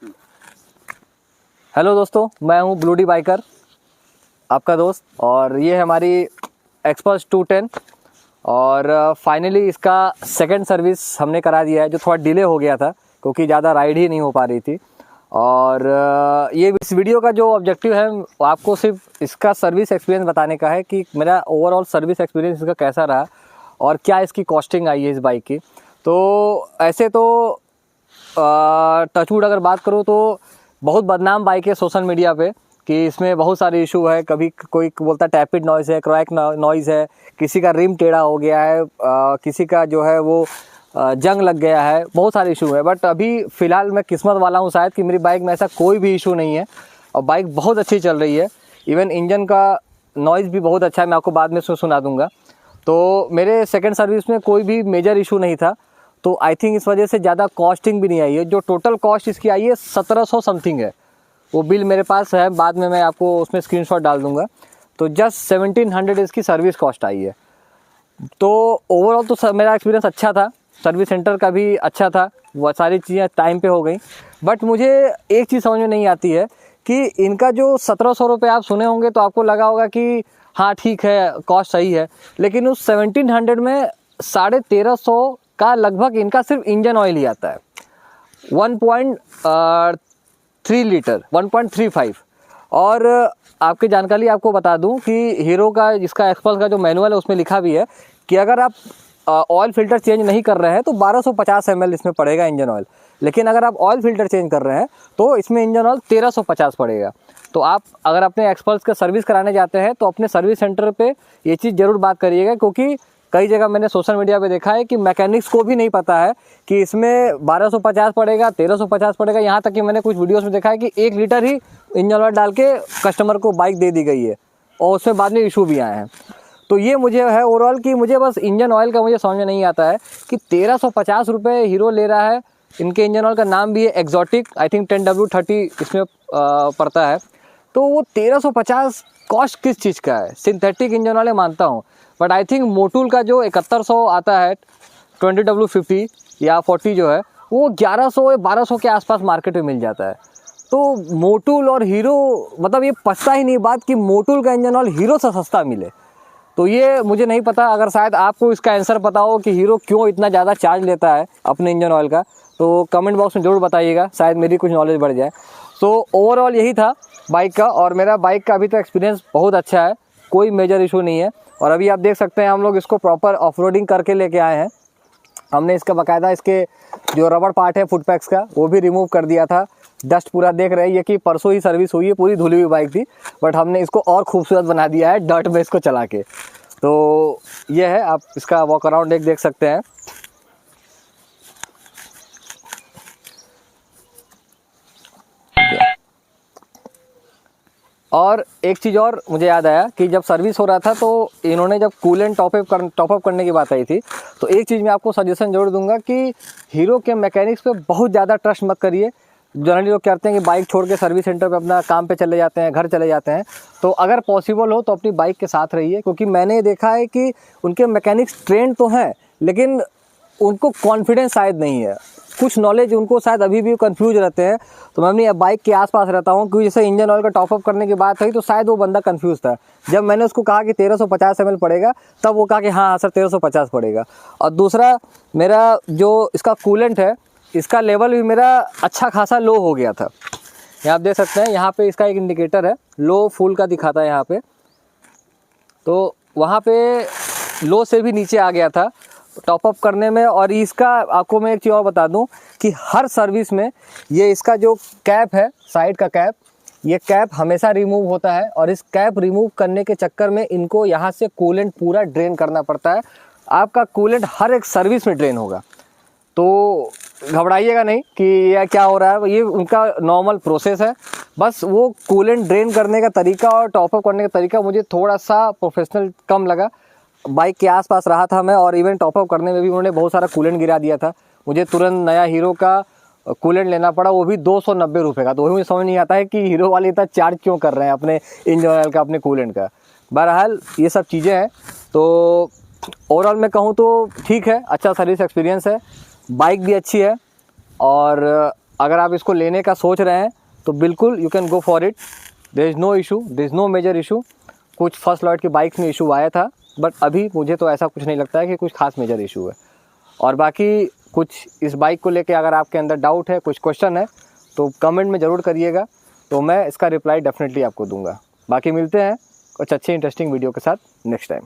Hello दोस्तों, मैं हूं ब्लूडी बाइकर, आपका दोस्त। और ये है हमारी एक्सपल्स 210 और फाइनली इसका सेकंड सर्विस हमने करा दिया है, जो थोड़ा डिले हो गया था क्योंकि ज़्यादा राइड ही नहीं हो पा रही थी। और ये इस वीडियो का जो ऑब्जेक्टिव है वो आपको सिर्फ इसका सर्विस एक्सपीरियंस बताने का है कि मेरा ओवरऑल सर्विस एक्सपीरियंस इसका कैसा रहा और क्या इसकी कॉस्टिंग आई है इस बाइक की। तो ऐसे तो टचवुड अगर बात करूँ तो बहुत बदनाम बाइक है सोशल मीडिया पे कि इसमें बहुत सारे इशू है। कभी कोई बोलता है टैपिड नॉइज़ है, क्रैक नॉइज़ है, किसी का रिम टेढ़ा हो गया है, किसी का जो है वो जंग लग गया है, बहुत सारे इशू है। बट अभी फ़िलहाल मैं किस्मत वाला हूँ शायद कि मेरी बाइक में ऐसा कोई भी इशू नहीं है और बाइक बहुत अच्छी चल रही है। इवन इंजन का नॉइज़ भी बहुत अच्छा है, मैं आपको बाद में सुना दूँगा। तो मेरे सेकेंड सर्विस में कोई भी मेजर इशू नहीं था, तो आई थिंक इस वजह से ज़्यादा कॉस्टिंग भी नहीं आई है। जो टोटल कॉस्ट इसकी आई है 1700 समथिंग है, वो बिल मेरे पास है, बाद में मैं आपको उसमें स्क्रीनशॉट डाल दूंगा। तो जस्ट 1700 इसकी सर्विस कॉस्ट आई है। तो ओवरऑल तो मेरा एक्सपीरियंस अच्छा था, सर्विस सेंटर का भी अच्छा था, वो सारी चीज़ें टाइम पे हो गई। बट मुझे एक चीज़ समझ में नहीं आती है कि इनका जो 1700 रुपये आप सुने होंगे तो आपको लगा होगा कि हाँ ठीक है, कॉस्ट सही है, लेकिन उस 1700 में 1350 का लगभग इनका सिर्फ इंजन ऑयल ही आता है, 1.3 लीटर, 1.35। और आपकी जानकारी आपको बता दूं कि हीरो का जिसका एक्सपल्स का जो मैनुअल है उसमें लिखा भी है कि अगर आप ऑयल फिल्टर चेंज नहीं कर रहे हैं तो 1250 ml इसमें पड़ेगा इंजन ऑयल, लेकिन अगर आप ऑयल फिल्टर चेंज कर रहे हैं तो इसमें इंजन ऑयल 1350 पड़ेगा। तो आप अगर अपने एक्सपल्स का सर्विस कराने जाते हैं तो अपने सर्विस सेंटर पे ये चीज़ ज़रूर बात करिएगा, क्योंकि कई जगह मैंने सोशल मीडिया पे देखा है कि मैकेनिक्स को भी नहीं पता है कि इसमें 1250 पड़ेगा, 1350 पड़ेगा। यहाँ तक कि मैंने कुछ वीडियोस में देखा है कि 1 लीटर ही इंजन ऑयल डाल के कस्टमर को बाइक दे दी गई है और उसमें बाद में इशू भी आए हैं। तो ये मुझे है ओवरऑल कि मुझे बस इंजन ऑयल का मुझे समझ में नहीं आता है कि 1350 रुपये हीरो ले रहा है। इनके इंजन ऑयल का नाम भी है एक्जॉटिक, आई थिंक 10W30 इसमें पड़ता है। तो वो 1350 कॉस्ट किस चीज़ का है? सिंथेटिक इंजन ऑयल मानता हूँ, बट आई थिंक मोटूल का जो 7100 आता है 20W50 या 40 जो है वो 1100 या 1200 के आसपास मार्केट में मिल जाता है। तो मोटूल और हीरो, मतलब ये पछता ही नहीं बात कि मोटूल का इंजन ऑयल हीरो से सस्ता मिले। तो ये मुझे नहीं पता, अगर शायद आपको इसका आंसर पता हो कि हीरो क्यों इतना ज़्यादा चार्ज लेता है अपने इंजन ऑयल का, तो कमेंट बॉक्स में ज़रूर बताइएगा, शायद मेरी कुछ नॉलेज बढ़ जाए। तो ओवरऑल यही था बाइक का, और मेरा बाइक का अभी तो एक्सपीरियंस बहुत अच्छा है, कोई मेजर इशू नहीं है। और अभी आप देख सकते हैं हम लोग इसको प्रॉपर ऑफरोडिंग करके लेके आए हैं। हमने इसका बाकायदा इसके जो रबड़ पार्ट है फुट पैक्स का वो भी रिमूव कर दिया था। डस्ट पूरा देख रहे हैं, ये कि परसों ही सर्विस हुई है, पूरी धुली हुई बाइक थी, बट हमने इसको और खूबसूरत बना दिया है डर्ट में इसको चला के। तो ये है, आप इसका वॉक अराउंड देख सकते हैं। और एक चीज़ और मुझे याद आया कि जब सर्विस हो रहा था तो इन्होंने जब कूलेंट टॉपअप करने की बात आई थी, तो एक चीज़ मैं आपको सजेशन जरूर दूंगा कि हीरो के मैकेनिक्स पे बहुत ज़्यादा ट्रस्ट मत करिए। जनरली लोग कहते हैं कि बाइक छोड़ के सर्विस सेंटर पे अपना काम पे चले जाते हैं, घर चले जाते हैं। तो अगर पॉसिबल हो तो अपनी बाइक के साथ रहिए, क्योंकि मैंने देखा है कि उनके मैकेनिक्स ट्रेंड तो हैं लेकिन उनको कॉन्फिडेंस शायद नहीं है, कुछ नॉलेज उनको शायद अभी भी कंफ्यूज रहते हैं। तो मैं अपनी बाइक के आसपास रहता हूँ, क्योंकि जैसे इंजन ऑयल का टॉपअप करने की बात हुई तो शायद वो बंदा कंफ्यूज था। जब मैंने उसको कहा कि 1350 ml पड़ेगा, तब वो कहा कि हाँ सर 1350 पड़ेगा। और दूसरा, मेरा जो इसका कूलेंट है इसका लेवल भी मेरा अच्छा खासा लो हो गया था। यहाँ आप देख सकते हैं, यहाँ पे इसका एक इंडिकेटर है, लो फुल का दिखाता है यहाँ पे, तो वहाँ पे लो से भी नीचे आ गया था टॉपअप करने में। और इसका आपको मैं एक चीज़ और बता दूं कि हर सर्विस में ये इसका जो कैप है, साइड का कैप, ये कैप हमेशा रिमूव होता है, और इस कैप रिमूव करने के चक्कर में इनको यहाँ से कूलेंट पूरा ड्रेन करना पड़ता है। आपका कूलेंट हर एक सर्विस में ड्रेन होगा, तो घबराइएगा नहीं कि यह क्या हो रहा है, ये उनका नॉर्मल प्रोसेस है। बस वो कूलेंट ड्रेन करने का तरीका और टॉपअप करने का तरीका मुझे थोड़ा सा प्रोफेशनल कम लगा। बाइक के आसपास रहा था मैं, और इवन टॉपअप करने में भी उन्होंने बहुत सारा कूलेंट गिरा दिया था। मुझे तुरंत नया हीरो का कूलेंट लेना पड़ा, वो भी 290 रुपये का। तो वही मुझे समझ नहीं आता है कि हीरो वाले इतना चार्ज क्यों कर रहे हैं अपने इंजन ऑयल का, अपने कूलेंट का। बहरहाल ये सब चीज़ें हैं। तो ओवरऑल मैं कहूँ तो ठीक है, अच्छा सर्विस एक्सपीरियंस है, बाइक भी अच्छी है, और अगर आप इसको लेने का सोच रहे हैं तो बिल्कुल you can go for it, there is no issue, there is no major issue. कुछ फर्स्ट लॉट की बाइक्स में इशू आया था, बट अभी मुझे तो ऐसा कुछ नहीं लगता है कि कुछ खास मेजर इशू है। और बाकी कुछ इस बाइक को लेके अगर आपके अंदर डाउट है, कुछ क्वेश्चन है, तो कमेंट में ज़रूर करिएगा, तो मैं इसका रिप्लाई डेफिनेटली आपको दूंगा। बाकी मिलते हैं कुछ अच्छे इंटरेस्टिंग वीडियो के साथ नेक्स्ट टाइम।